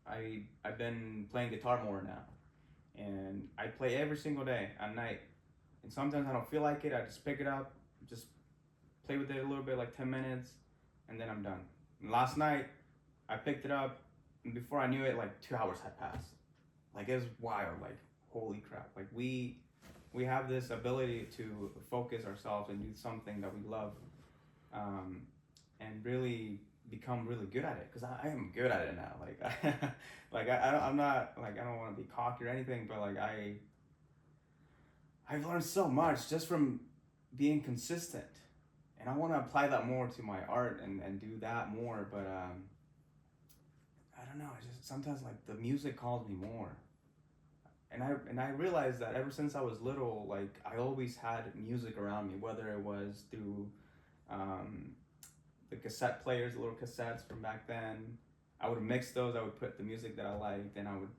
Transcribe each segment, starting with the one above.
I've been playing guitar more now, and I play every single day at night. And sometimes I don't feel like it. I just pick it up, just play with it a little bit, like 10 minutes, and then I'm done. And last night I picked it up, and before I knew it, like 2 hours had passed. Like it was wild. Like holy crap. Like we have this ability to focus ourselves and do something that we love, and really become really good at it. Because I am good at it now. I'm not like, I don't want to be cocky or anything, but like I've learned so much just from being consistent, and I want to apply that more to my art and do that more. But I don't know. I just sometimes like the music calls me more. And I realized that ever since I was little, like I always had music around me, whether it was through um, the cassette players, the little cassettes from back then. I would mix those. I would put the music that I liked, and I would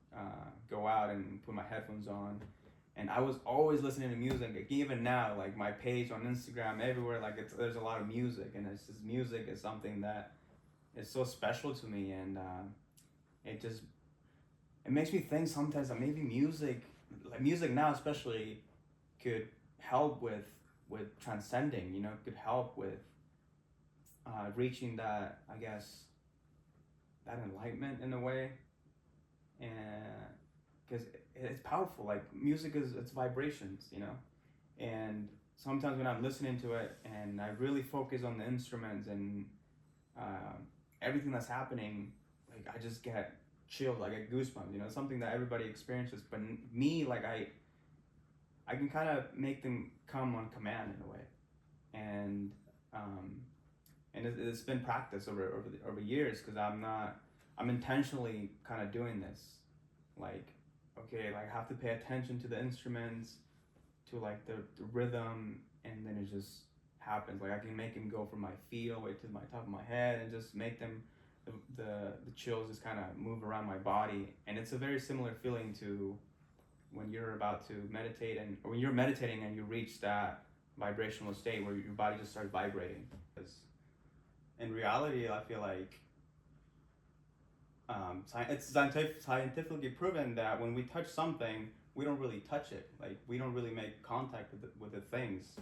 go out and put my headphones on, and I was always listening to music. Like, even now, like my page on Instagram, everywhere, like there's a lot of music, and it's just music is something that is so special to me, and it just it makes me think sometimes that maybe music now especially, could help with transcending. Could help with reaching that, I guess, that enlightenment in a way, and because it's powerful. Like music is it's vibrations, and sometimes when I'm listening to it and I really focus on the instruments and everything that's happening, like I just get chilled, I get goosebumps. Something that everybody experiences, but me, like I can kind of make them come on command in a way, and um, it's been practice over years, because I'm intentionally kind of doing this, like, okay, like I have to pay attention to the instruments, to like the rhythm, and then it just happens. Like I can make them go from my feet all the way to my top of my head, and just make them the chills just kind of move around my body. And it's a very similar feeling to when you're about to meditate, or when you're meditating and you reach that vibrational state where your body just starts vibrating. Because in reality, I feel like it's scientifically proven that when we touch something, we don't really touch it. Like we don't really make contact with the things.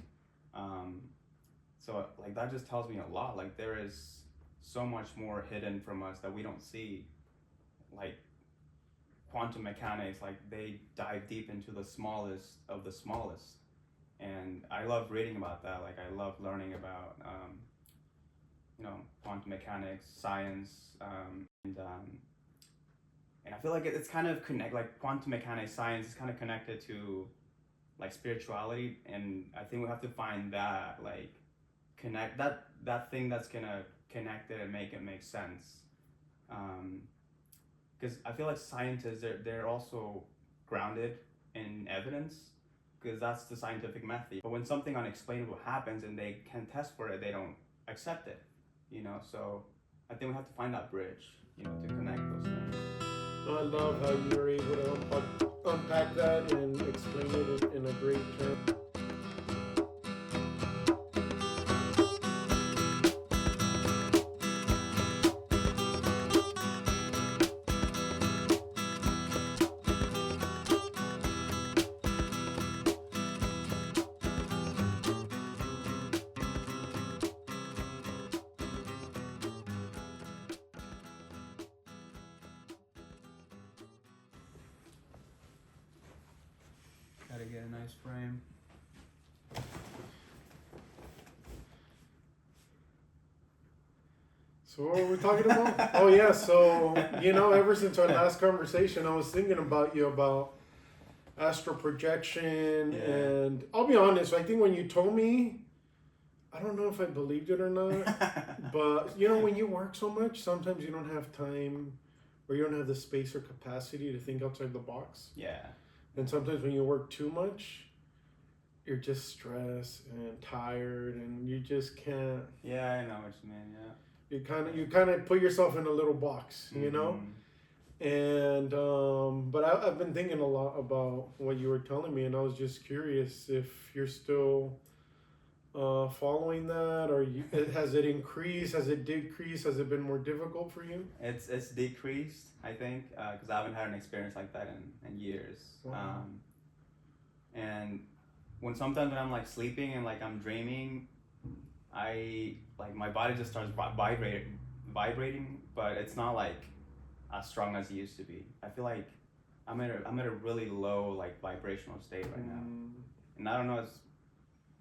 So like that just tells me a lot. Like there is so much more hidden from us that we don't see. Like quantum mechanics, like they dive deep into the smallest of the smallest, and I love reading about that. Like I love learning about quantum mechanics, science, and I feel like it's kind of like quantum mechanics, science is kind of connected to like spirituality, and I think we have to find that, like, connect that thing that's gonna connect it and make it make sense. Because I feel like scientists, they're also grounded in evidence, because that's the scientific method. But when something unexplainable happens and they can test for it, they don't accept it. So I think we have to find that bridge, to connect those things. I love how you were able to unpack that and explain it in a great term. Gotta get a nice frame. So what were we talking about? Oh yeah, so ever since our last conversation, I was thinking about astral projection, Yeah. and I'll be honest, I think when you told me, I don't know if I believed it or not, but when you work so much, sometimes you don't have time, or you don't have the space or capacity to think outside the box. Yeah. And sometimes when you work too much, you're just stressed and tired, and you just can't. Yeah, I know what you mean. Yeah. You kind of put yourself in a little box, And but I've been thinking a lot about what you were telling me, and I was just curious if you're still following that, or has it increased? Has it decreased? Has it been more difficult for you? It's decreased, I think, because I haven't had an experience like that in years. Wow. And sometimes when I'm like sleeping and like I'm dreaming, I like my body just starts vibrating, but it's not like as strong as it used to be. I feel like I'm at a really low like vibrational state right now, and I don't know.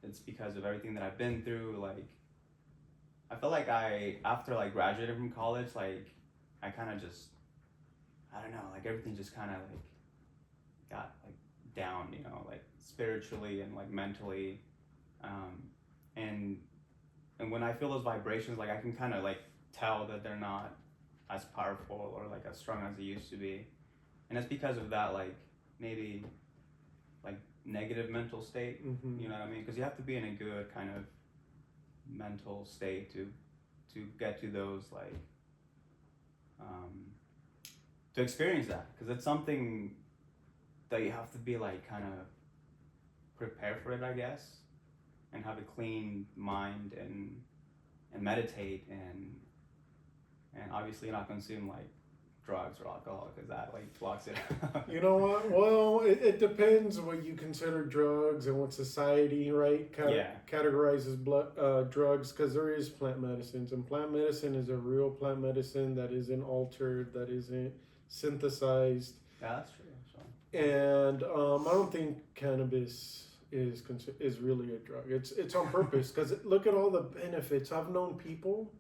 It's because of everything that I've been through. Like I feel like after like graduated from college, like I kind of just I don't know, like everything just kind of like got like down, like spiritually and like mentally, and when I feel those vibrations, like I can kind of like tell that they're not as powerful or like as strong as they used to be, and it's because of that like maybe like negative mental state. You know what I mean? Because you have to be in a good kind of mental state to get to those like to experience that, because it's something that you have to be like kind of prepare for it, I guess, and have a clean mind and meditate and obviously not consume like drugs or alcohol, because that like blocks it. You know what? Well, it depends what you consider drugs and what society, right, categorizes drugs, because there is plant medicines, and plant medicine is a real plant medicine that isn't altered, that isn't synthesized. Yeah, that's true. And I don't think cannabis is really a drug. It's on purpose, because look at all the benefits. I've known people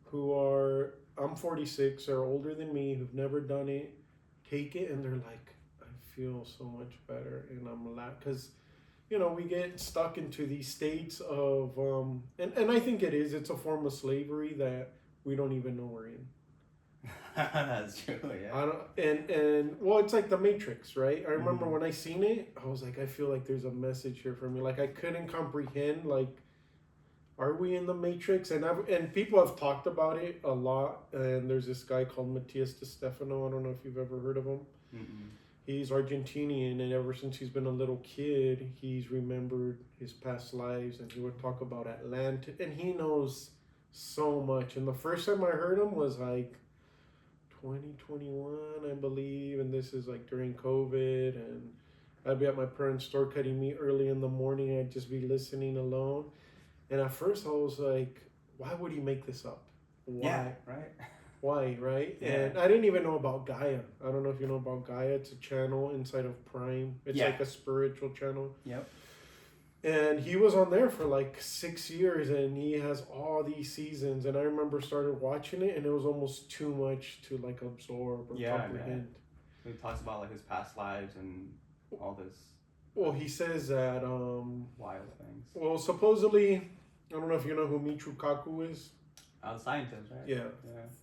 who are, I'm 46, are older than me, who've never done it, take it, and they're like, I feel so much better, and I'm because we get stuck into these states of and I think it's a form of slavery that we don't even know we're in. That's true, yeah. I don't, and well, it's like the Matrix, right? I remember when I seen it, I was like, I feel like there's a message here for me. Like I couldn't comprehend, like, are we in the Matrix? And people have talked about it a lot. And there's this guy called Matías de Stefano. I don't know if you've ever heard of him. He's Argentinian, and ever since he's been a little kid, he's remembered his past lives, and he would talk about Atlantis, and he knows so much. And the first time I heard him was like 2021, I believe, and this is like during COVID, and I'd be at my parents' store cutting meat early in the morning. I'd just be listening alone, and at first I was like, why would he make this up? Why? Yeah, right. Why, right? Yeah. And I didn't even know about Gaia. I don't know if you know about Gaia. It's a channel inside of Prime. It's like a spiritual channel. Yep. And he was on there for like 6 years, and he has all these seasons. And I remember started watching it, and it was almost too much to like absorb or comprehend. He talks about like his past lives and all this. Well, he says that wild things. Well, supposedly, I don't know if you know who Michio Kaku is. Scientist, right? Yeah.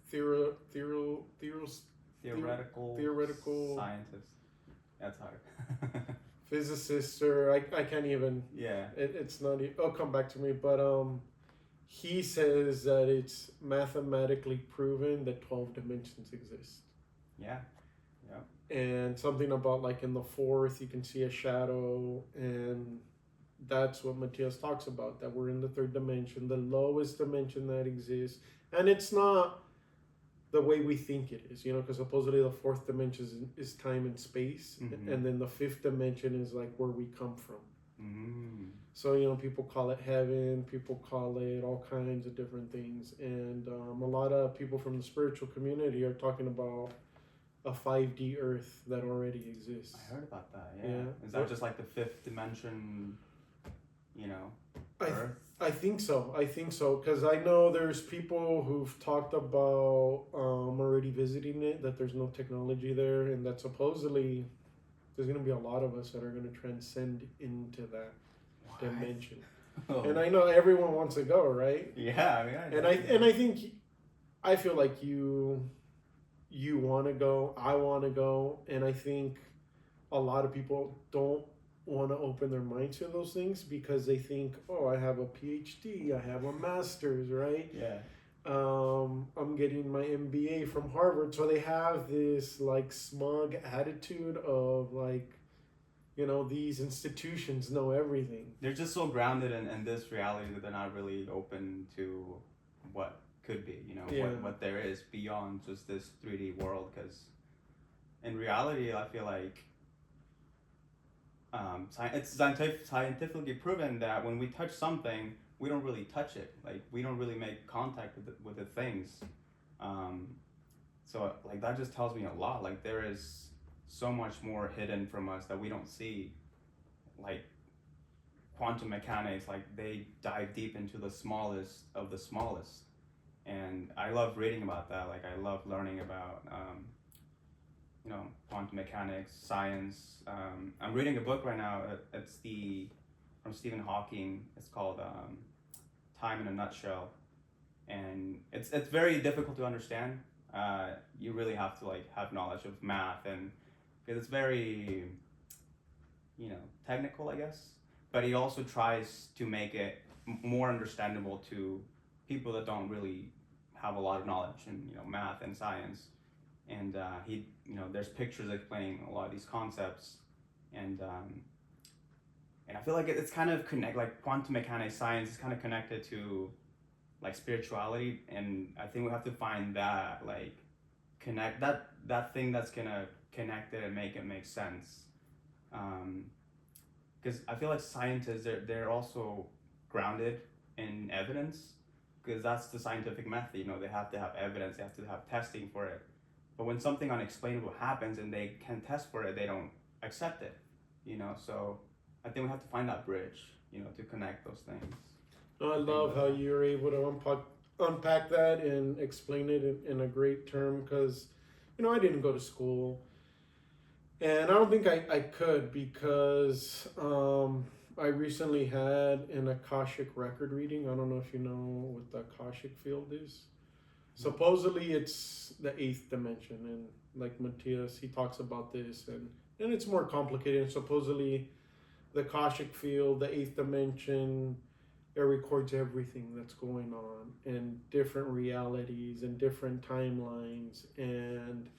Theoretical scientist. That's hard. Physicist, or I can't even. Yeah. It's not. It'll come back to me, but he says that it's mathematically proven that 12 dimensions exist. Yeah. Yeah. And something about like in the fourth you can see a shadow, and that's what Matías talks about, that we're in the third dimension, the lowest dimension that exists. And it's not the way we think it is, because supposedly the fourth dimension is time and space, and then the fifth dimension is like where we come from. So, people call it heaven, people call it all kinds of different things. And a lot of people from the spiritual community are talking about a 5D Earth that already exists. I heard about that, yeah. Is that just like the fifth dimension, Earth? I think so, because I know there's people who've talked about already visiting it, that there's no technology there, and that supposedly there's going to be a lot of us that are going to transcend into that dimension. Oh. And I know everyone wants to go, right? Yeah, and I think, I feel like you want to go, I want to go, and I think a lot of people don't want to open their minds to those things because they think, oh, I have a PhD, I have a master's, right? Yeah. I'm getting my MBA from Harvard. So they have this like smug attitude of like, these institutions know everything. They're just so grounded in this reality that they're not really open to what could be, what there is beyond just this 3D world. Because in reality, I feel like it's scientifically proven that when we touch something, we don't really touch it. Like, we don't really make contact with the things. So like that just tells me a lot. Like, there is so much more hidden from us that we don't see. Like, quantum mechanics, like, they dive deep into the smallest of the smallest. And I love reading about that. Like, I love learning about quantum mechanics, science. I'm reading a book right now. It's from Stephen Hawking. It's called Time in a Nutshell, and it's very difficult to understand. You really have to like have knowledge of math, and because it's very technical, I guess. But he also tries to make it more understandable to people that don't really have a lot of knowledge in math and science. And he there's pictures explaining a lot of these concepts, and I feel like it's kind of like quantum mechanics science is kind of connected to like spirituality, and I think we have to find that like connect that thing that's gonna connect it and make it make sense. Because I feel like scientists, they're also grounded in evidence, because that's the scientific method. They have to have evidence, they have to have testing for it. But when something unexplainable happens and they can test for it, they don't accept it. So I think we have to find that bridge, to connect those things. I love how you're able to unpack that and explain it in a great term, because I didn't go to school, and I don't think I could, because I recently had an Akashic record reading. I don't know if you know what the Akashic field is. Supposedly it's the 8th dimension, and like Matthias, he talks about this, and it's more complicated. And supposedly the Akashic field, the 8th dimension, it records everything that's going on in different realities and different timelines. And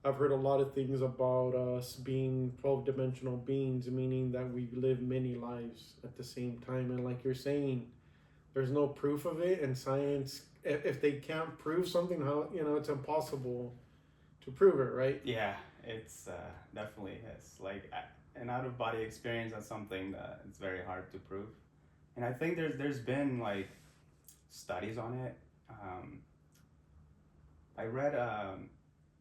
I've heard a lot of things about us being 12-dimensional beings, meaning that we live many lives at the same time. And like you're saying, there's no proof of it, and science, if they can't prove something, how it's impossible to prove it, right? Yeah, it's definitely, it's like an out-of-body experience. That's something that it's very hard to prove. And I think there's been like studies on it. I read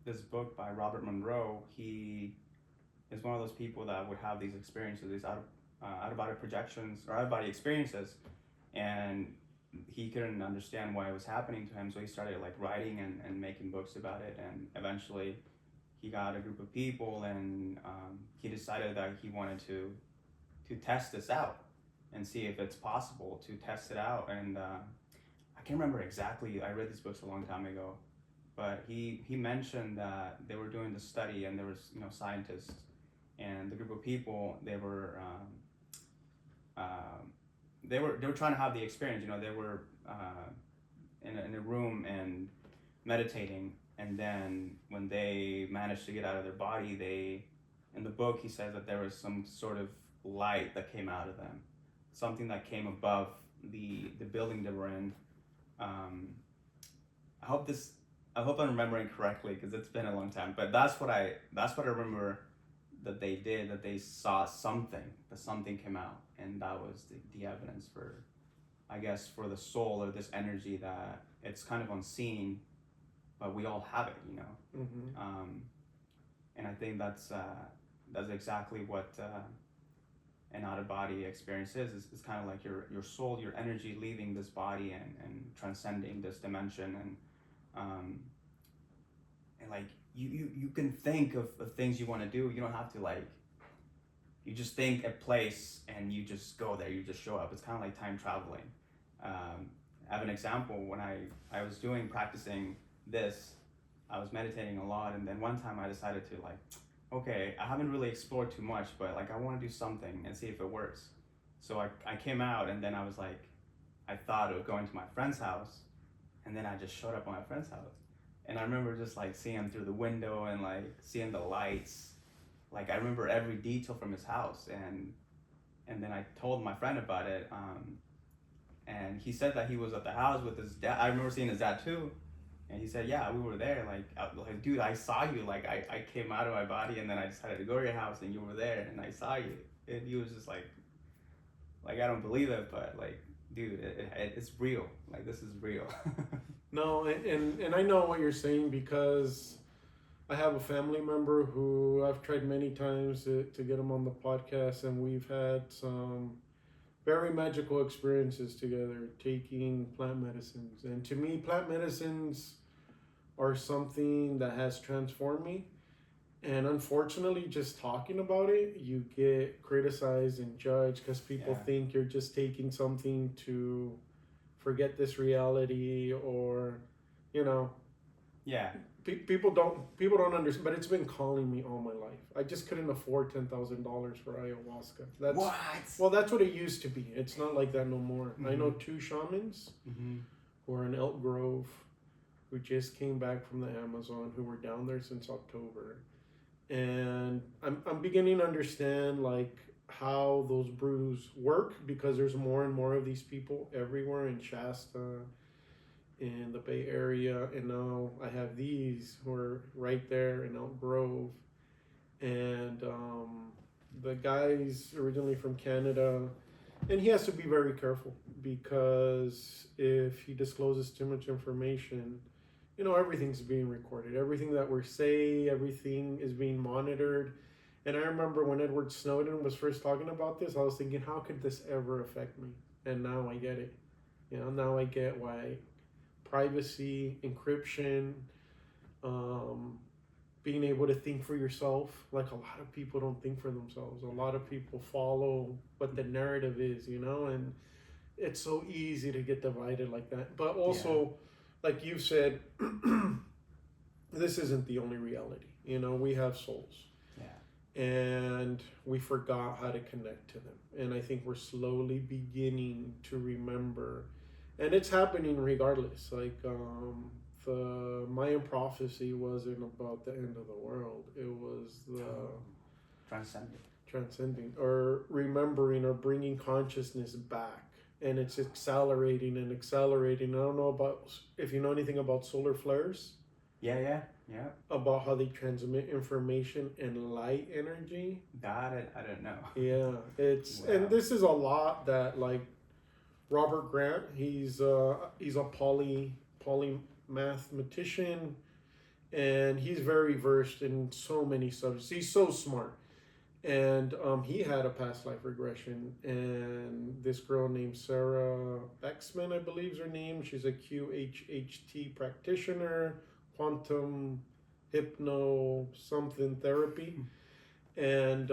this book by Robert Monroe. He is one of those people that would have these experiences, these out-of-body projections or out-of-body experiences, and he couldn't understand why it was happening to him. So he started like writing and making books about it, and eventually he got a group of people, and he decided that he wanted to test this out and see if it's possible to test it out. And I can't remember exactly, I read these books a long time ago, but he mentioned that they were doing the study, and there was scientists, and the group of people, they were trying to have the experience. They were in a room and meditating, and then when they managed to get out of their body, in the book he says that there was some sort of light that came out of them, something that came above the building they were in. I hope I'm remembering correctly, because it's been a long time, but that's what I remember that they did, that they saw something, that something came out, and that was the evidence for, I guess, for the soul, or this energy that it's kind of unseen, but we all have it, Mm-hmm. And I think that's exactly what an out-of-body experience is. It's kind of like your soul, your energy leaving this body and transcending this dimension, and like you can think of things you want to do. You don't have to you just think a place and you just go there, you just show up. It's kind of like time traveling. I have an example. When I was practicing this, I was meditating a lot, and then one time I decided to okay, I haven't really explored too much, but I want to do something and see if it works. So I came out, and then I was I thought of going to my friend's house, and then I just showed up at my friend's house. And I remember just seeing through the window and seeing the lights, Like I remember every detail from his house, and then I told my friend about it, and he said that he was at the house with his dad. I remember seeing his dad too, and he said, yeah, we were there. Like dude, I saw you. Like I came out of my body, and then I decided to go to your house, and you were there, and I saw you. And he was just like I don't believe it, but like, dude, it's real. Like this is real. No, and I know what you're saying because I have a family member who I've tried many times to get him on the podcast, and we've had some very magical experiences together taking plant medicines. And to me, plant medicines are something that has transformed me. And unfortunately, just talking about it, you get criticized and judged because people think you're just taking something to forget this reality, or, you know. Yeah. People don't understand, but it's been calling me all my life. I just couldn't afford $10,000 for ayahuasca. What? Well, that's what it used to be. It's not like that no more. Mm-hmm. I know 2 shamans who are in Elk Grove, who just came back from the Amazon, who were down there since October, and I'm beginning to understand like how those brews work, because there's more and more of these people everywhere in Shasta, in the Bay Area, and now I have these who are right there in Elk Grove, and the guy's originally from Canada, and he has to be very careful because if he discloses too much information, you know, everything's being recorded. Everything that we say, everything is being monitored. And I remember when Edward Snowden was first talking about this, I was thinking, how could this ever affect me? And now I get it. You know, now I get why privacy, encryption, being able to think for yourself. Like, a lot of people don't think for themselves. A lot of people follow what the narrative is, you know, and it's so easy to get divided like that. But also, like you said, this isn't the only reality. You know, we have souls. Yeah. And we forgot how to connect to them. And I think we're slowly beginning to remember. And it's happening regardless. Like, the Mayan prophecy wasn't about the end of the world. It was the transcending, or remembering, or bringing consciousness back. And it's accelerating and accelerating. I don't know about if you know anything about solar flares. Yeah. About how they transmit information and light energy. That I don't know. Yeah, it's and this is a lot that, like, Robert Grant, he's a polymathematician, and he's very versed in so many subjects. He's so smart. And he had a past life regression, and this girl named Sarah Becksman, I believe is her name. She's a QHHT practitioner, quantum hypno something therapy, and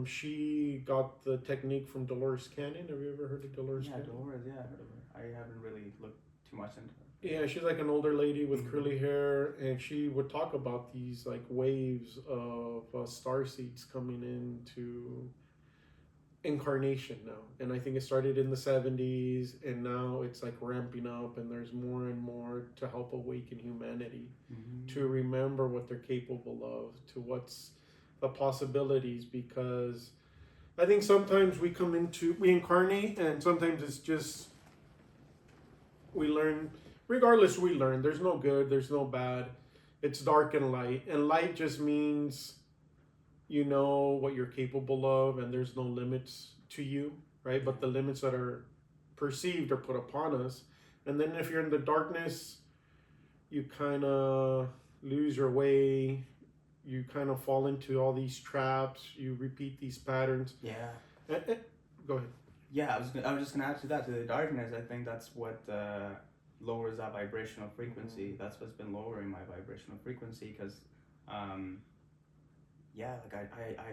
she got the technique from Dolores Cannon. Have you ever heard of Dolores Cannon? Dolores, I heard of her. I haven't really looked too much into her. Yeah, she's like an older lady with curly hair, and she would talk about these like waves of star seeds coming into incarnation now. And I think it started in the 70s, and now it's like ramping up, and there's more and more to help awaken humanity to remember what they're capable of, to what's the possibilities. Because I think sometimes we incarnate, and sometimes it's just we learn. Regardless, we learn. There's no good, there's no bad. It's dark and light. And light just means you know what you're capable of, and there's no limits to you, right? But the limits that are perceived are put upon us. And then if you're in the darkness, you kind of lose your way. You kind of fall into all these traps. You repeat these patterns. Yeah. Go ahead. Yeah, I was just gonna add to that, to the darkness. I think that's what lowers that vibrational frequency. That's what's been lowering my vibrational frequency, because I've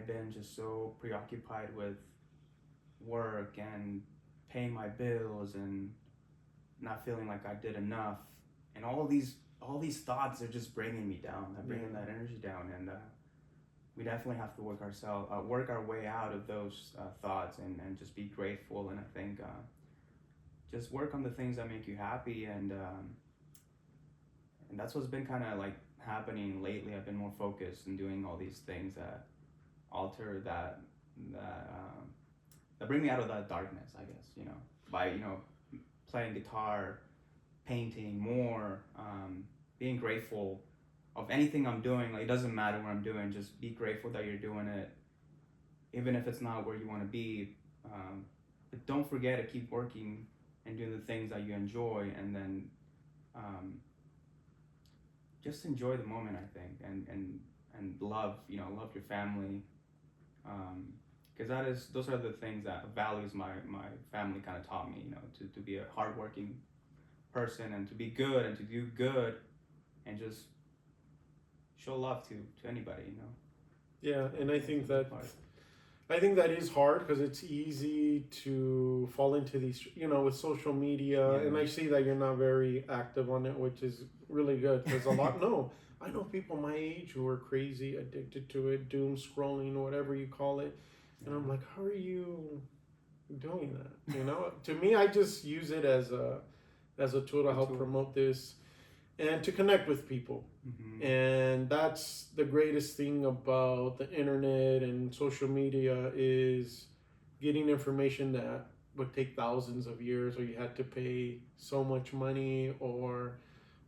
been just so preoccupied with work and paying my bills and not feeling like I did enough, and all these thoughts are just bringing me down. They're bringing that energy down, and we definitely have to work our way out of those thoughts, and just be grateful. And I think just work on the things that make you happy, and that's what's been kind of like happening lately. I've been more focused and doing all these things that alter that bring me out of that darkness, I guess, by playing guitar, painting more, being grateful of anything I'm doing. Like, it doesn't matter what I'm doing, just be grateful that you're doing it, even if it's not where you want to be. But don't forget to keep working and doing the things that you enjoy, and then just enjoy the moment, I think, and love your family, because those are the things that values my family kind of taught me, to be a hardworking person, and to be good, and to do good, and just show love to anybody, Yeah, and I think that is hard, because it's easy to fall into these, with social media. Yeah. And I see that you're not very active on it, which is really good, because I know people my age who are crazy addicted to it, doom scrolling, whatever you call it. And I'm like, how are you doing that? To me, I just use it as a tool to help promote this and to connect with people. Mm-hmm. And that's the greatest thing about the internet and social media, is getting information that would take thousands of years, or you had to pay so much money, or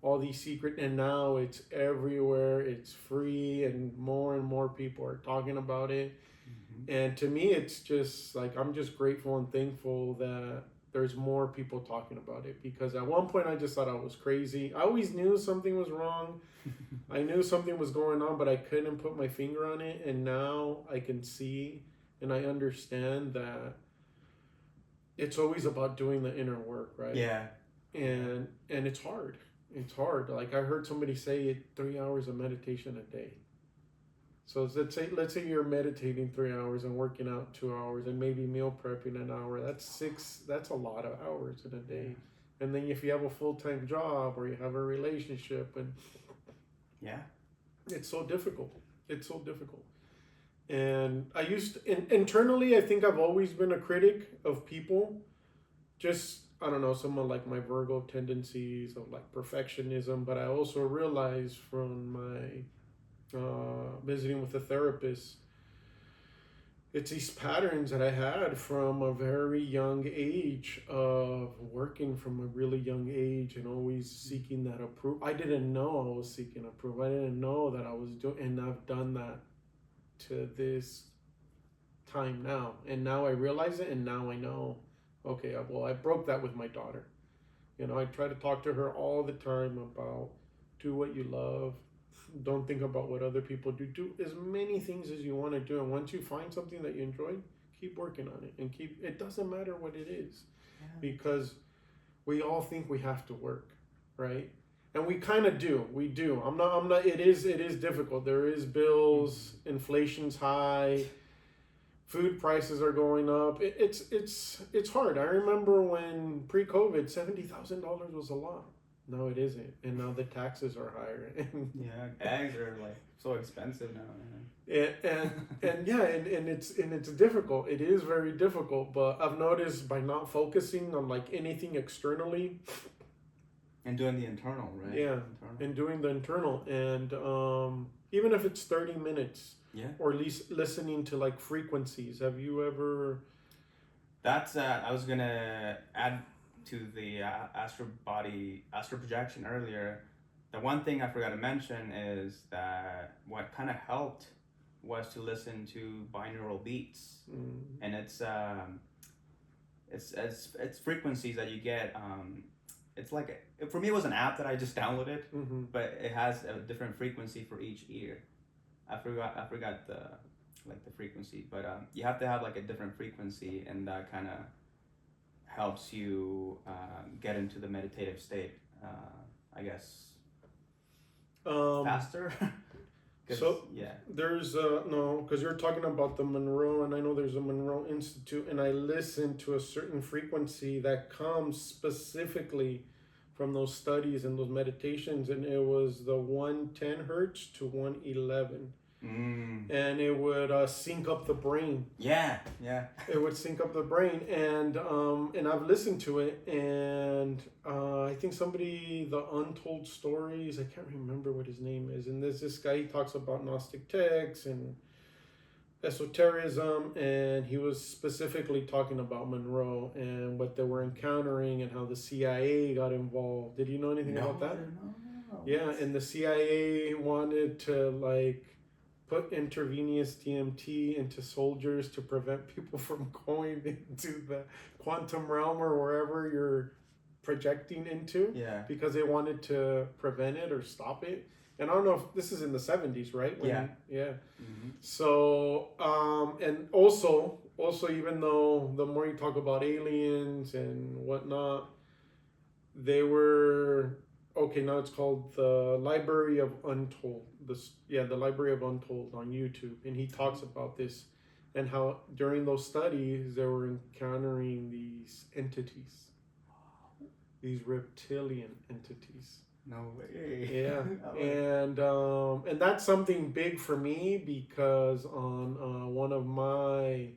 all these secret, and now it's everywhere, it's free, and more people are talking about it. Mm-hmm. And to me, it's just like, I'm just grateful and thankful that there's more people talking about it, because at one point I just thought I was crazy. I always knew something was wrong. I knew something was going on, but I couldn't put my finger on it. And now I can see and I understand that it's always about doing the inner work, right? Yeah. And it's hard. It's hard. Like, I heard somebody say 3 hours of meditation a day. So let's say you're meditating 3 hours and working out 2 hours and maybe meal prepping an hour. That's a lot of hours in a day. And then if you have a full-time job, or you have a relationship, and it's so difficult. It's so difficult. And internally, I think I've always been a critic of people. Just, I don't know, someone like my Virgo tendencies of like perfectionism, but I also realized from my visiting with a therapist, it's these patterns that I had from a very young age, of working from a really young age and always seeking that approval. I didn't know I was seeking approval. I didn't know that I was doing, and I've done that to this time now. And now I realize it, and now I know, okay, well, I broke that with my daughter. I try to talk to her all the time about, do what you love. Don't think about what other people do. Do as many things as you want to do. And once you find something that you enjoy, keep working on it. And it doesn't matter what it is. Yeah. Because we all think we have to work, right? And we kind of do. We do. I'm not, it is difficult. There is bills, inflation's high, food prices are going up. It's hard. I remember when pre-COVID, $70,000 was a lot. No, it isn't, and now the taxes are higher. Eggs are like so expensive now. And it's difficult. It is very difficult. But I've noticed, by not focusing on like anything externally, and doing the internal, right? Yeah, and doing the internal, and even if it's 30 minutes, or at least listening to like frequencies. Have you ever? That's I was gonna add to the astral projection earlier. The one thing I forgot to mention is that what kind of helped was to listen to binaural beats, and it's frequencies that you get. It's like for me, it was an app that I just downloaded, but it has a different frequency for each ear. I forgot the frequency, but you have to have like a different frequency, and that kind of helps you get into the meditative state, I guess, faster. So there's no, because you're talking about the Monroe, and I know there's a Monroe Institute, and I listened to a certain frequency that comes specifically from those studies and those meditations, and it was the 110 hertz to 111. And it would sync up the brain. Yeah. It would sync up the brain, and I've listened to it, and I think the Untold Stories, I can't remember what his name is, and there's this guy, he talks about Gnostic texts, and esotericism, and he was specifically talking about Monroe and what they were encountering and how the CIA got involved. Did you know anything about that? No. Yeah, and the CIA wanted to like put intravenous DMT into soldiers to prevent people from going into the quantum realm or wherever you're projecting into. Yeah. Because they wanted to prevent it or stop it. And I don't know if this is in the 70s, right? Yeah. Mm-hmm. So, and also, even though the more you talk about aliens and whatnot, they were, okay, now it's called the Library of Untold. The Library of Untold on YouTube. And he talks about this and how during those studies, they were encountering these entities, these reptilian entities. No way. Yeah, and that's something big for me because on one of my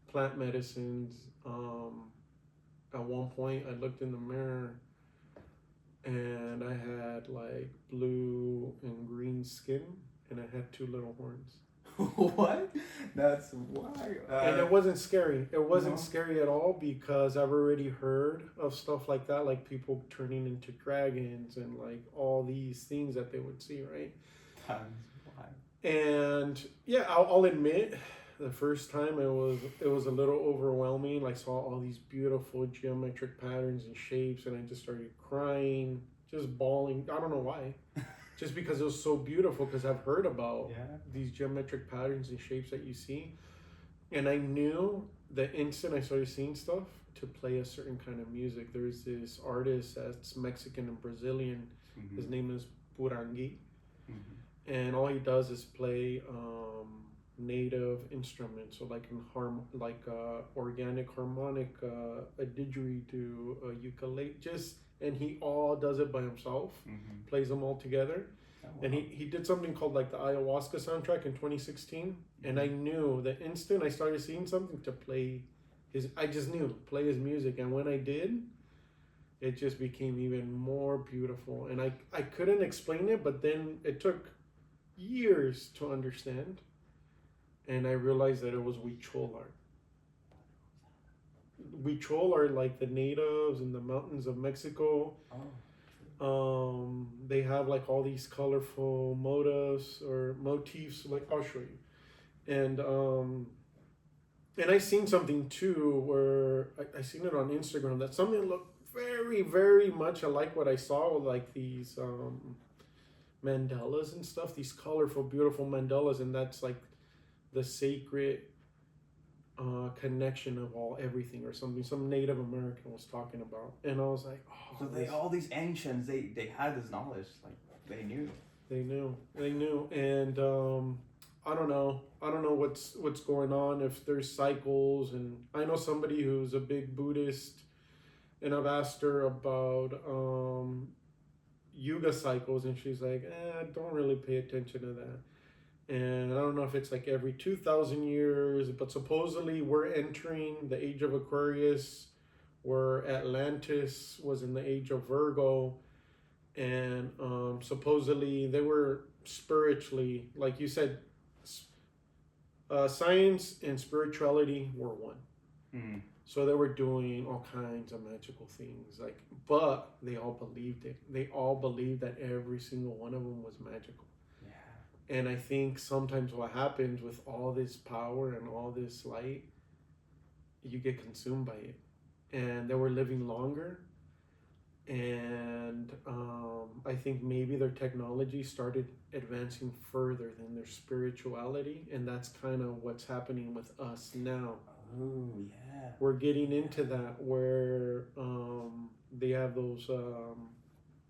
plant medicines, at one point I looked in the mirror and I had like blue and green skin and I had 2 little horns. What? That's why. And it wasn't scary. It wasn't scary at all because I've already heard of stuff like that, like people turning into dragons and like all these things that they would see, right? That's why. And yeah, I'll admit, the first time it was a little overwhelming. Like saw all these beautiful geometric patterns and shapes, and I just started crying, just bawling. I don't know why. Just because it was so beautiful, because I've heard about these geometric patterns and shapes that you see. And I knew the instant I started seeing stuff to play a certain kind of music. There's this artist that's Mexican and Brazilian. Mm-hmm. His name is Purangi. Mm-hmm. And all he does is play native instruments. So like organic harmonic, a didgeridoo, a ukulele, and he all does it by himself, mm-hmm. plays them all together. Oh, wow. And he did something called like the ayahuasca soundtrack in 2016. Mm-hmm. And I knew the instant I started seeing something to play I just knew, play his music. And when I did, it just became even more beautiful. And I couldn't explain it, but then it took years to understand. And I realized that it was Huichol art. Huichol are like the natives in the mountains of Mexico. Oh. They have like all these colorful motifs. Like I'll show you. And I seen something too where I seen it on Instagram that something looked very, very much alike what I saw, like these mandalas and stuff. These colorful, beautiful mandalas, and that's like the sacred connection of everything or something some Native American was talking about. And I was like, oh, so all these ancients, they had this knowledge, like they knew. And I don't know what's going on, if there's cycles. And I know somebody who's a big Buddhist, and I've asked her about yuga cycles, and she's like, I don't really pay attention to that. And I don't know if it's like every 2,000 years, but supposedly we're entering the age of Aquarius, where Atlantis was in the age of Virgo. And supposedly they were spiritually, like you said, science and spirituality were one. Mm. So they were doing all kinds of magical things, but they all believed it. They all believed that every single one of them was magical. And I think sometimes what happens with all this power and all this light, you get consumed by it. And they were living longer. And I think maybe their technology started advancing further than their spirituality. And that's kind of what's happening with us now. Oh, yeah. We're getting into that where they have those...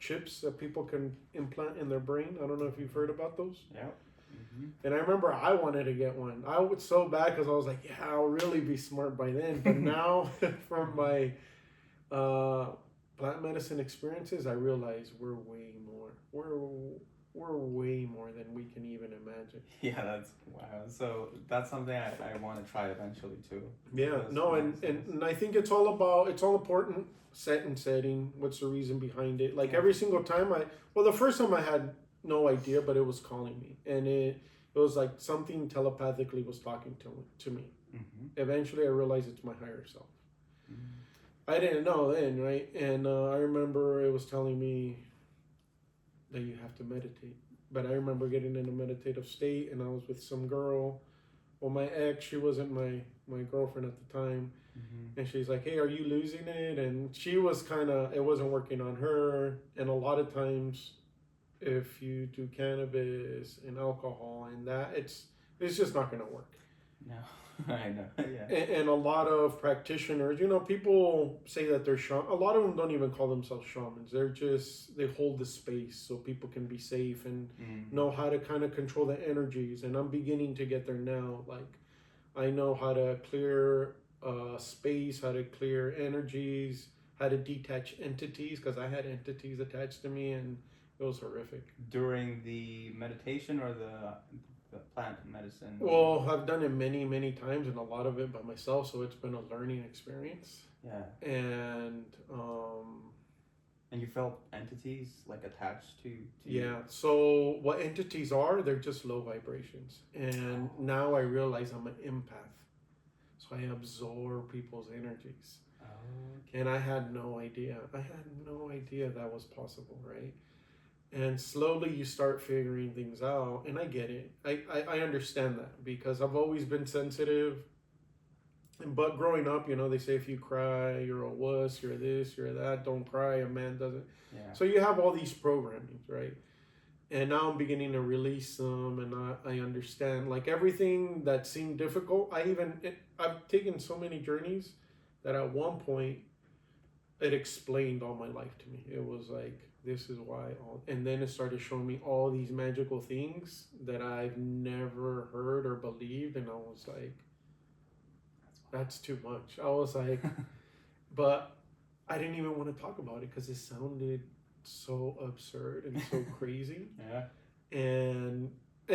chips that people can implant in their brain. I don't know if you've heard about those. Yeah. Mm-hmm. And I remember I wanted to get one. I was so bad because I was like, yeah, I'll really be smart by then. But now, from my plant medicine experiences, I realize we're way more. We're way more than we can even imagine. Yeah, that's wow. So that's something I want to try eventually too. Yeah, no, and I think it's all important. Setting, what's the reason behind it? Like every single time the first time I had no idea, but it was calling me, and It was like something telepathically was talking to me. Mm-hmm. Eventually, I realized it's my higher self. Mm-hmm. I didn't know then, right? And I remember it was telling me that you have to meditate. But I remember getting in a meditative state, and I was with some girl. Well, my ex, she wasn't my girlfriend at the time. Mm-hmm. And she's like, hey, are you losing it? And she was kind of, it wasn't working on her. And a lot of times, if you do cannabis and alcohol and that, it's just not going to work. No, I know. Yeah. And a lot of practitioners, people say that they're shaman. A lot of them don't even call themselves shamans. They hold the space so people can be safe and know how to kind of control the energies. And I'm beginning to get there now. Like, I know how to clear space, how to clear energies, how to detach entities, because I had entities attached to me, and it was horrific. During the meditation or the plant medicine? Well, I've done it many, many times, and a lot of it by myself, so it's been a learning experience. Yeah. And you felt entities like attached to yeah. you? So what entities are? They're just low vibrations, and now I realize I'm an empath, so I absorb people's energies. Okay. And I had no idea. I had no idea that was possible, right? And slowly you start figuring things out, and I get it. I understand that because I've always been sensitive. But growing up, they say if you cry, you're a wuss, you're this, you're that. Don't cry, a man doesn't. Yeah. So you have all these programmings, right? And now I'm beginning to release them, and I understand. Like everything that seemed difficult, I've taken so many journeys that at one point it explained all my life to me. It was like, this is why and then it started showing me all these magical things that I've never heard or believed, and I was like, that's too much. I was like, but I didn't even want to talk about it because it sounded so absurd and so crazy. Yeah. And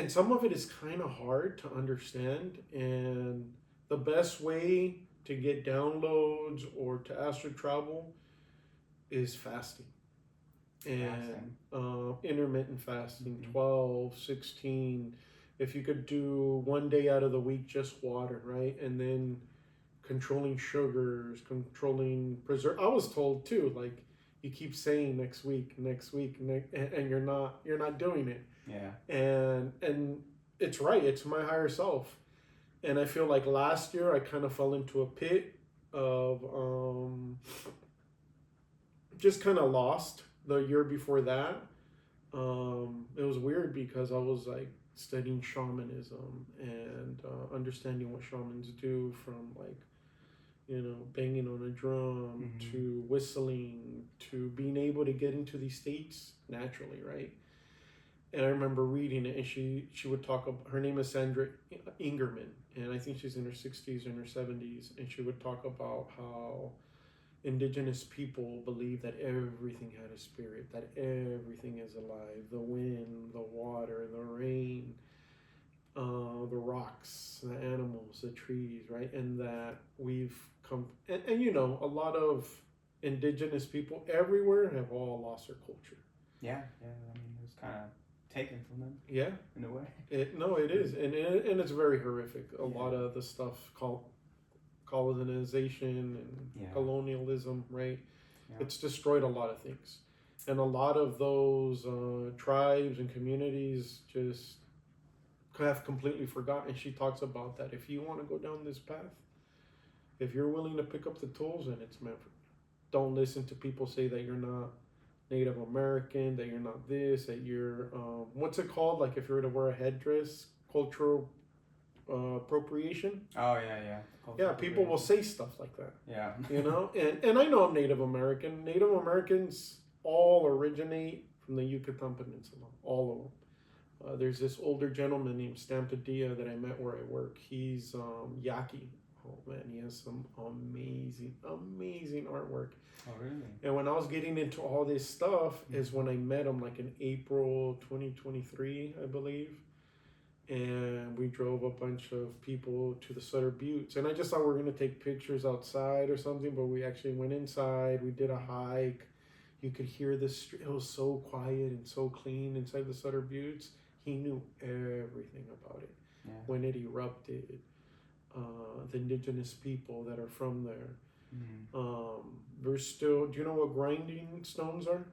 some of it is kind of hard to understand, and the best way to get downloads or to astral travel is fasting. And intermittent fasting, 12, 16. If you could do one day out of the week just water, right? And then controlling sugars, controlling preserve. I was told too, like, you keep saying next week, and you're not doing it. Yeah. And it's right. It's my higher self. And I feel like last year I kind of fell into a pit of just kind of lost. The year before that, it was weird because I was like studying shamanism and understanding what shamans do, from like, banging on a drum to whistling to being able to get into these states naturally, right? And I remember reading it, and she would talk about, her name is Sandra Ingerman, and I think she's in her 60s and her 70s, and she would talk about how indigenous people believe that everything had a spirit, that everything is alive, the wind, the water, the rain, the rocks, the animals, the trees, right? And that we've come, and a lot of indigenous people everywhere have all lost their culture. Yeah. I mean, it was kind of taken from them. Yeah, in a way. It is, and it's very horrific. A lot of the stuff called colonization and colonialism, right? Yeah. It's destroyed a lot of things, and a lot of those tribes and communities just have completely forgotten. She talks about that. If you want to go down this path, if you're willing to pick up the tools, then it's meant for you. Don't listen to people say that you're not Native American, that you're not this, that you're what's it called? Like if you were to wear a headdress, cultural appropriation. Oh yeah. Yeah, people will say stuff like that. Yeah. And I know I'm Native American. Native Americans all originate from the Yucatan Peninsula, all of them. There's this older gentleman named Stampadia that I met where I work. He's Yaqui. Oh man, he has some amazing artwork. Oh really? And when I was getting into all this stuff is when I met him, like in April 2023, I believe. And we drove a bunch of people to the Sutter Buttes. And I just thought we were going to take pictures outside or something, but we actually went inside. We did a hike. You could hear the street. It was so quiet and so clean inside the Sutter Buttes. He knew everything about when it erupted, the indigenous people that are from there. There's still, do you know what grinding stones are?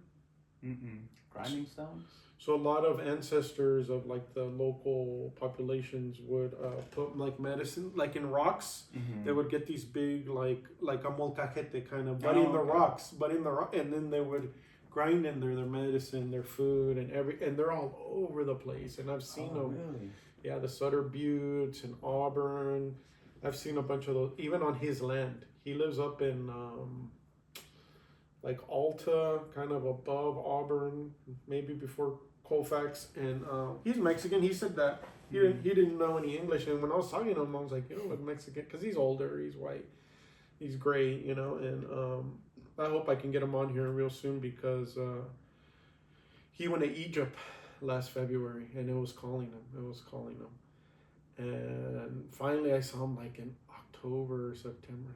Grinding stones? So a lot of ancestors of like the local populations would put like medicine, like in rocks. They would get these big like a molcajete kind of, but in the rocks, and then they would grind in there their medicine, their food, and they're all over the place. And I've seen them. Really? Yeah, the Sutter Buttes and Auburn. I've seen a bunch of those, even on his land. He lives up in like Alta, kind of above Auburn, maybe before Colfax, and he's Mexican. He said that he didn't know any English, and when I was talking to him, I was like, you don't look Mexican, because he's older, he's white, he's great, you know, and I hope I can get him on here real soon, because he went to Egypt last February, and it was calling him, and finally I saw him like in October or September.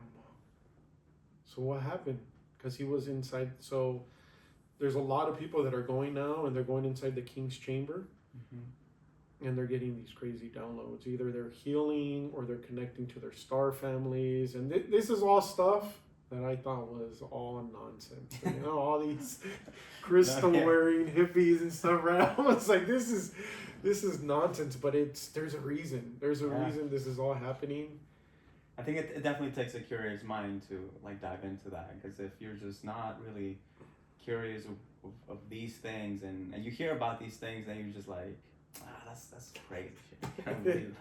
So what happened? Because he was inside. So there's a lot of people that are going now, and they're going inside the King's Chamber, and they're getting these crazy downloads. Either they're healing or they're connecting to their star families. And this is all stuff that I thought was all nonsense. You know, all these crystal wearing hippies and stuff, right? I was like, this is nonsense, but there's a reason. There's a reason this is all happening. I think it definitely takes a curious mind to like dive into that, because if you're just not really curious of these things, and you hear about these things, and you're just like, that's crazy shit.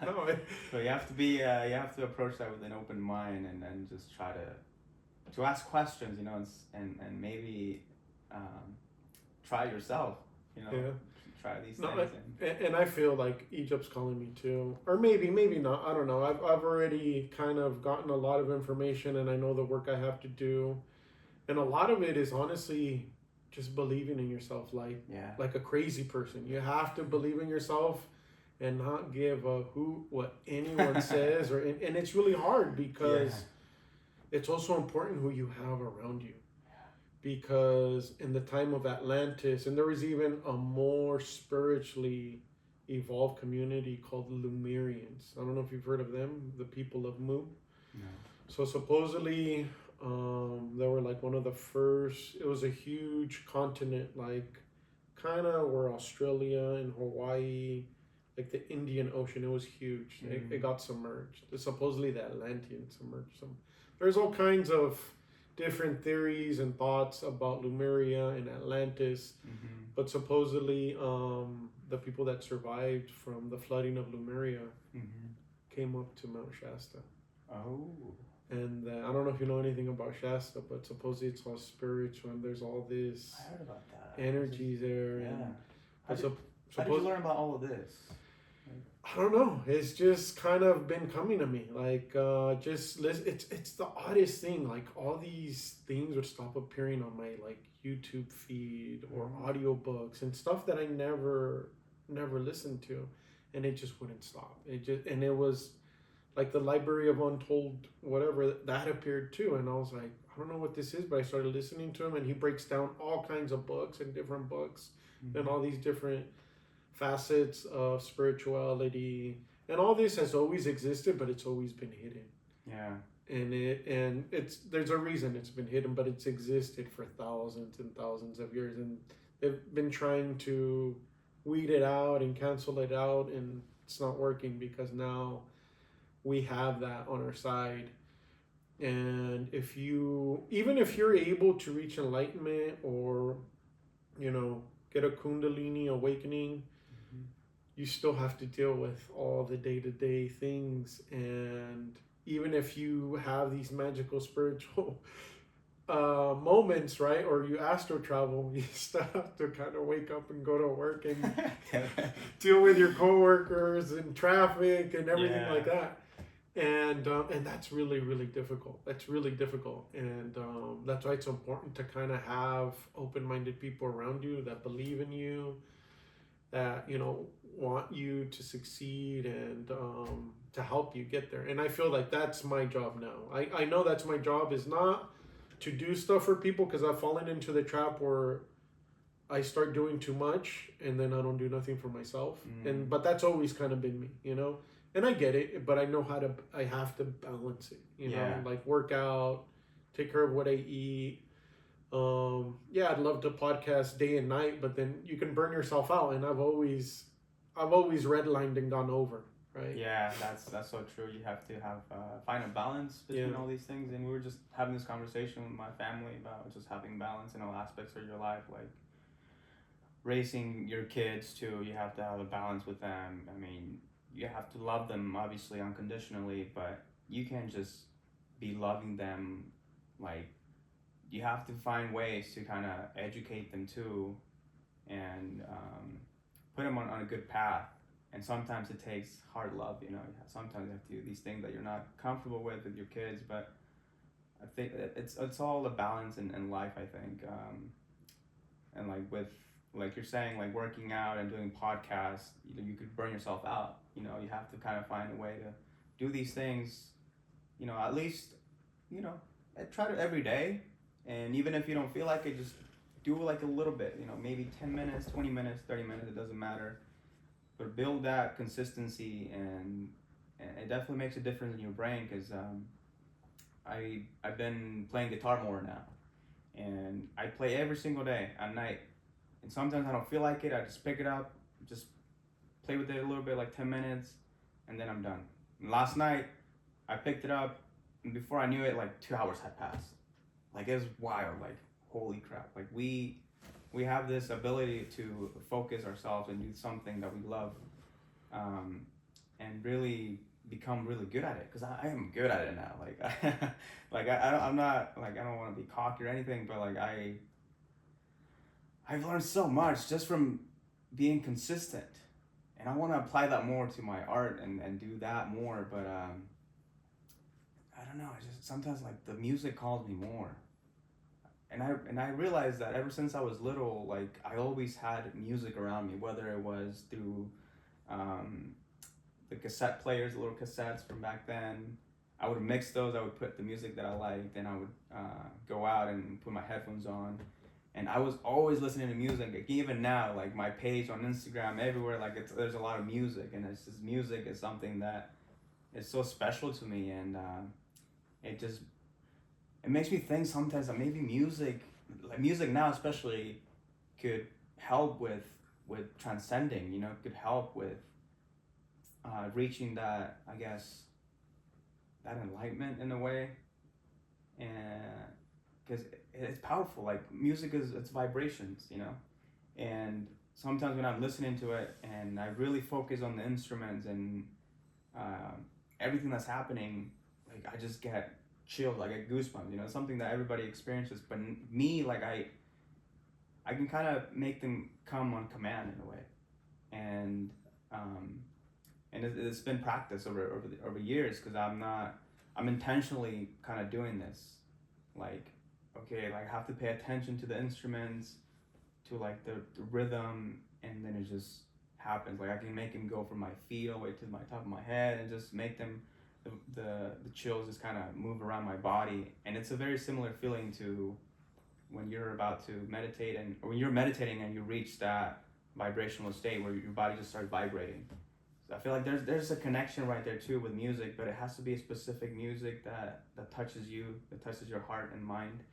So you have to be you have to approach that with an open mind, and just try to ask questions, you know, and maybe try yourself, you know. Try these things. And I feel like Egypt's calling me too, or maybe not. I don't know. I've already kind of gotten a lot of information, and I know the work I have to do, and a lot of it is honestly just believing in yourself, like a crazy person. You have to believe in yourself and not give a what anyone says, and it's really hard, because it's also important who you have around you. Because in the time of Atlantis, and there was even a more spiritually evolved community called Lemurians. I don't know if you've heard of them, the people of Mu. No. So supposedly, they were like one of the first. It was a huge continent, like kind of where Australia and Hawaii, like the Indian Ocean. It was huge. It got submerged. Supposedly the Atlanteans submerged them. There's all kinds of different theories and thoughts about Lemuria and Atlantis, but supposedly the people that survived from the flooding of Lemuria came up to Mount Shasta. And I don't know if you know anything about Shasta, but supposedly it's all spiritual, and there's all this I heard about that. energy there. How did you learn about all of this? I don't know. It's just kind of been coming to me. Like, just listen. It's the oddest thing. Like, all these things would stop appearing on my like YouTube feed or audiobooks and stuff that I never listened to, and it just wouldn't stop. It was like the Library of Untold whatever that appeared too, and I was like, I don't know what this is, but I started listening to him, and he breaks down all kinds of books and different books and all these different facets of spirituality, and all this has always existed, but it's always been hidden. And there's a reason it's been hidden, but it's existed for thousands and thousands of years, and they've been trying to weed it out and cancel it out, and it's not working, because now we have that on our side. And even if you're able to reach enlightenment, or you know, get a Kundalini awakening, you still have to deal with all the day-to-day things. And even if you have these magical spiritual moments, right, or you astral travel, you still have to kind of wake up and go to work and deal with your coworkers and traffic and everything like that. And that's really, really difficult. That's really difficult. And that's why it's important to kind of have open-minded people around you that believe in you, that, you know, want you to succeed, and to help you get there. And I feel like that's my job now. I know that's my job, is not to do stuff for people, because I've fallen into the trap where I start doing too much and then I don't do nothing for myself. But that's always kind of been me, you know. and I get it, but I know how to. I have to balance it. You know, like work out, take care of what I eat. Yeah, I'd love to podcast day and night, but then you can burn yourself out. And I've always redlined and gone over. Right. Yeah, that's so true. You have to have find a balance between all these things. And we were just having this conversation with my family about just having balance in all aspects of your life, like raising your kids too. You have to have a balance with them. I mean, you have to love them obviously unconditionally, but you can't just be loving them. Like, you have to find ways to kind of educate them too, and put them on a good path. And sometimes it takes hard love, you know. Sometimes you have to do these things that you're not comfortable with your kids, but I think it's all a balance in life, I think. And like with, like you're saying, like working out and doing podcasts, you could burn yourself out. You know, you have to kind of find a way to do these things, you know, at least, you know, try to every day. And even if you don't feel like it, just do like a little bit, you know, maybe 10 minutes, 20 minutes, 30 minutes, it doesn't matter. But build that consistency, and it definitely makes a difference in your brain, because I've been playing guitar more now, and I play every single day at night. And sometimes I don't feel like it. I just pick it up, just play with it a little bit, like 10 minutes, and then I'm done. And last night, I picked it up, and before I knew it, like 2 hours had passed. Like, it was wild. Like, holy crap. Like, we have this ability to focus ourselves and do something that we love, and really become really good at it. Because I am good at it now. Like, I'm not, like, I don't want to be cocky or anything, but like I've learned so much just from being consistent, and I want to apply that more to my art and do that more. But I don't know. I just sometimes, like, the music calls me more. And I realized that ever since I was little, like, I always had music around me, whether it was through the cassette players, the little cassettes from back then. I would mix those. I would put the music that I liked, and I would go out and put my headphones on. And I was always listening to music. Like, even now, like, my page on Instagram, everywhere, like, there's a lot of music, and it's just, music is something that is so special to me, and it just, it makes me think sometimes that maybe music, like music now especially, could help with transcending. You know, could help with reaching that, I guess, that enlightenment in a way, and because it's powerful. Like, music is, it's vibrations, you know, and sometimes when I'm listening to it and I really focus on the instruments and everything that's happening, like, I just get chills, I get goosebumps, you know, something that everybody experiences, but me, like, I can kind of make them come on command in a way, and it's been practice over years, because I'm intentionally kind of doing this, like, okay, like, I have to pay attention to the instruments, to like the rhythm, and then it just happens. Like, I can make them go from my feet all the way to my top of my head, and just make them, the chills just kind of move around my body. And it's a very similar feeling to when you're about to meditate, or when you're meditating and you reach that vibrational state where your body just starts vibrating. So I feel like there's a connection right there too with music, but it has to be a specific music that touches you, that touches your heart and mind.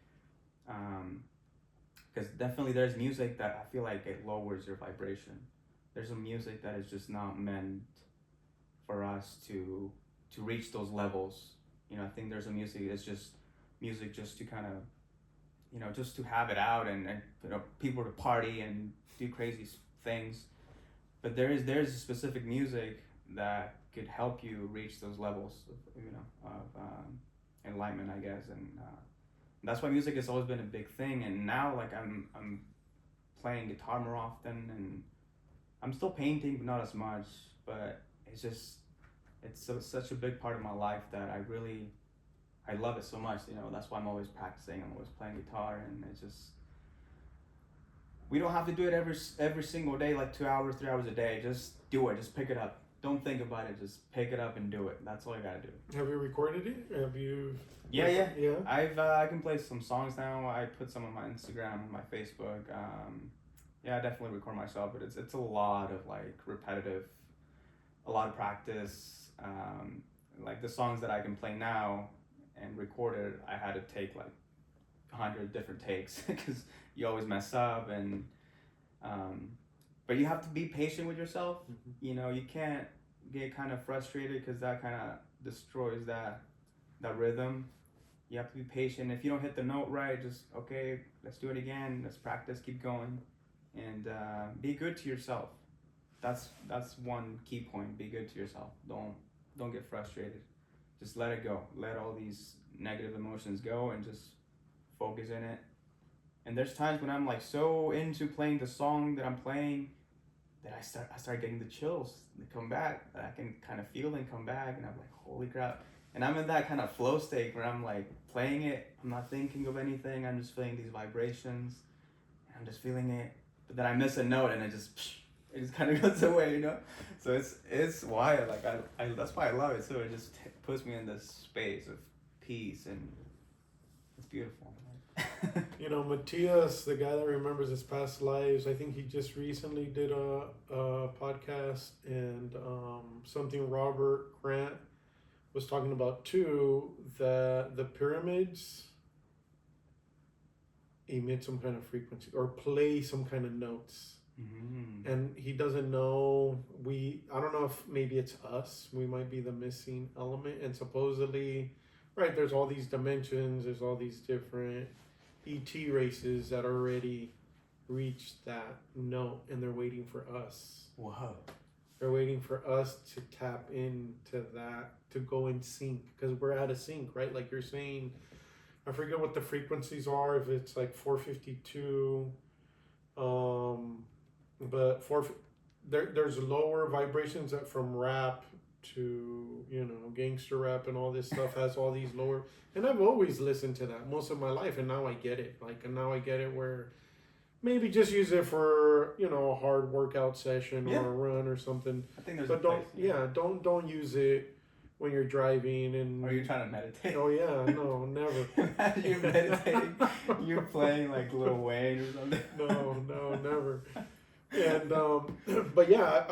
Because definitely there's music that I feel like it lowers your vibration. There's some music that is just not meant for us to reach those levels. You know, I think there's a music that's just music just to kind of, you know, just to have it out, and you know, people to party and do crazy things. But there's a specific music that could help you reach those levels of, you know, of enlightenment, I guess. And that's why music has always been a big thing. And now, like, I'm playing guitar more often, and I'm still painting, but not as much. But it's just, it's such a big part of my life that I love it so much. You know, that's why I'm always practicing. I'm always playing guitar, and it's just, we don't have to do it every single day, like 2 hours, 3 hours a day. Just do it. Just pick it up. Don't think about it. Just pick it up and do it. That's all you gotta do. Have you recorded it? Have you? Yeah. I can play some songs now. I put some on my Instagram, my Facebook. Yeah, I definitely record myself, but it's a lot of, like, repetitive a lot of practice. Like the songs that I can play now and recorded, I had to take like 100 different takes because you always mess up. And but you have to be patient with yourself. You know, you can't get kind of frustrated because that kind of destroys that rhythm. You have to be patient. If you don't hit the note right, just okay, let's do it again. Let's practice, keep going, and be good to yourself. That's one key point. Be good to yourself. Don't get frustrated. Just let it go. Let all these negative emotions go and just focus in it. And there's times when I'm like so into playing the song that I'm playing that I start getting the chills. They come back. I can kind of feel them come back, and I'm like, holy crap. And I'm in that kind of flow state where I'm like playing it. I'm not thinking of anything. I'm just feeling these vibrations. And I'm just feeling it. But then I miss a note and it just kind of goes away, you know? So it's wild. Like I that's why I love it. So it just puts me in this space of peace, and it's beautiful. You know, Matthias, the guy that remembers his past lives, I think he just recently did a podcast, and something Robert Grant was talking about too, that the pyramids emit some kind of frequency or play some kind of notes. Mm-hmm. And he doesn't know, I don't know if maybe it's us, we might be the missing element. And supposedly, right, there's all these dimensions, there's all these different ET races that already reached that note, and they're waiting for us. Wow. They're waiting for us to tap into that, to go in sync, because we're out of sync, right? Like you're saying, I forget what the frequencies are, if it's like 452, but there's lower vibrations that from rap to, you know, gangster rap and all this stuff has all these lower, and I've always listened to that most of my life, and now I get it. And now I get it where maybe just use it for, you know, a hard workout session or a run or something. I think there's but don't use it when you're driving and. Or you're trying to meditate. Oh yeah, no, never. Imagine you're meditating, you're playing like Lil Wayne or something. No, never. And but yeah,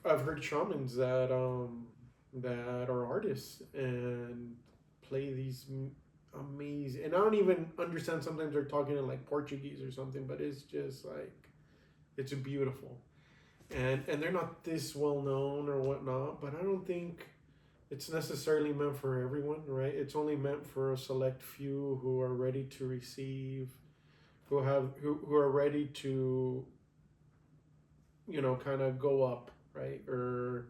I've heard shamans that are artists and play these amazing, and I don't even understand, sometimes they're talking in like Portuguese or something, but it's just like, it's beautiful, and they're not this well known or whatnot, but I don't think it's necessarily meant for everyone, right? It's only meant for a select few who are ready to receive, who are ready to, you know, kind of go up, right? Or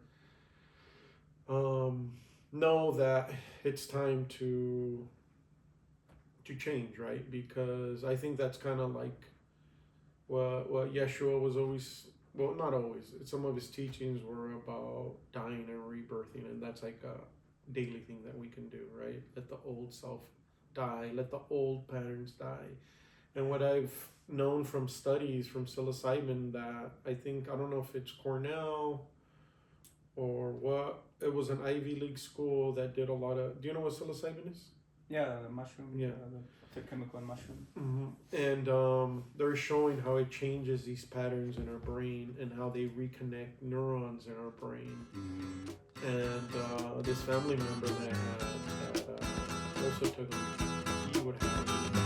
know that it's time to change, right? Because I think that's kind of like what Yeshua was always, well, not always, some of his teachings were about dying and rebirthing, and that's like a daily thing that we can do, right? Let the old self die, let the old patterns die. And what I've known from studies from psilocybin, that I don't know if it's Cornell or what, it was an Ivy League school that did a lot of, do you know what psilocybin is? Yeah, the mushroom. Yeah. The chemical mushroom. Mm-hmm. And they're showing how it changes these patterns in our brain and how they reconnect neurons in our brain. Mm-hmm. And this family member that I had that also took, he would have